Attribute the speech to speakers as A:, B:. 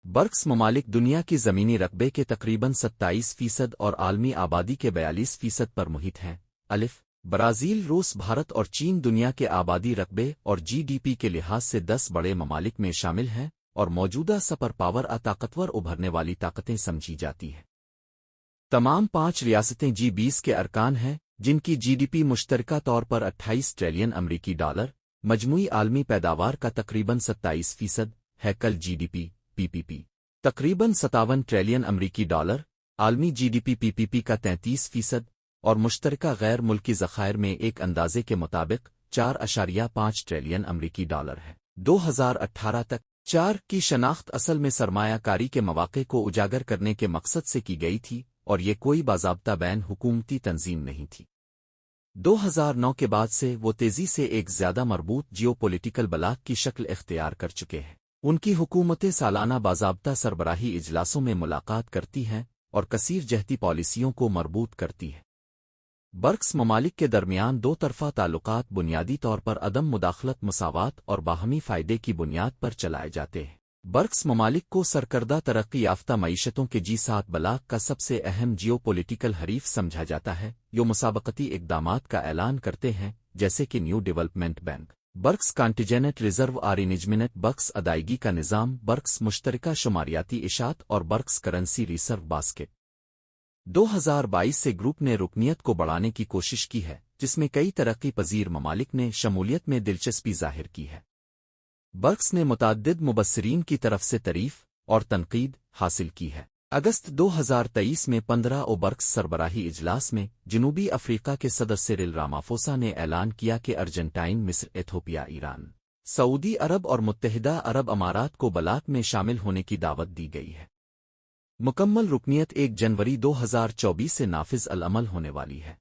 A: BRICS ممالک دنیا کی زمینی رقبے کے تقریباً 27% اور عالمی آبادی کے 42% پر محیط ہیں۔ الف برازیل، روس، بھارت اور چین دنیا کے آبادی رقبے اور جی ڈی پی کے لحاظ سے 10 بڑے ممالک میں شامل ہیں اور موجودہ سپر پاور طاقتور ابھرنے والی طاقتیں سمجھی جاتی ہیں۔ تمام 5 ریاستیں جی 20 کے ارکان ہیں، جن کی جی ڈی پی مشترکہ طور پر 28 ٹریلین امریکی ڈالر، مجموعی عالمی پیداوار کا تقریباً 27% ہے۔ کل جی ڈی پی تقریباً 57 ٹریلین امریکی ڈالر، عالمی جی ڈی پی کا 33% اور مشترکہ غیر ملکی ذخائر میں ایک اندازے کے مطابق 4.5 ٹریلین امریکی ڈالر ہے۔ 2018 تک 4 کی شناخت اصل میں سرمایہ کاری کے مواقع کو اجاگر کرنے کے مقصد سے کی گئی تھی اور یہ کوئی باضابطہ بین حکومتی تنظیم نہیں تھی۔ 2009 کے بعد سے وہ تیزی سے ایک زیادہ مربوط جیو پولیٹیکل بلاک کی شکل اختیار کر چکے ہیں۔ ان کی حکومتیں سالانہ باضابطہ سربراہی اجلاسوں میں ملاقات کرتی ہیں اور کثیر جہتی پالیسیوں کو مربوط کرتی ہیں۔ برکس ممالک کے درمیان دو طرفہ تعلقات بنیادی طور پر عدم مداخلت، مساوات اور باہمی فائدے کی بنیاد پر چلائے جاتے ہیں۔ برکس ممالک کو سرکردہ ترقی یافتہ معیشتوں کے G7 بلاک کا سب سے اہم جیو پولیٹیکل حریف سمجھا جاتا ہے، جو مسابقتی اقدامات کا اعلان کرتے ہیں جیسے کہ new development bank, BRICS contingent reserve arrangement, BRICS ادائیگی کا نظام، برکس مشترکہ شماریاتی اشاعت اور برکس کرنسی ریزرو باسکٹ۔ 2022 سے گروپ نے رکنیت کو بڑھانے کی کوشش کی ہے، جس میں کئی ترقی پذیر ممالک نے شمولیت میں دلچسپی ظاہر کی ہے۔ برکس نے متعدد مبصرین کی طرف سے تعریف اور تنقید حاصل کی ہے۔ اگست 2023 میں 15 برکس سربراہی اجلاس میں جنوبی افریقہ کے صدر سیرل رامافوسا نے اعلان کیا کہ ارجنٹائن، مصر، ایتھوپیا، ایران، سعودی عرب اور متحدہ عرب امارات کو بلاک میں شامل ہونے کی دعوت دی گئی ہے۔ مکمل رکنیت 1 جنوری 2024 سے نافذ العمل ہونے والی ہے۔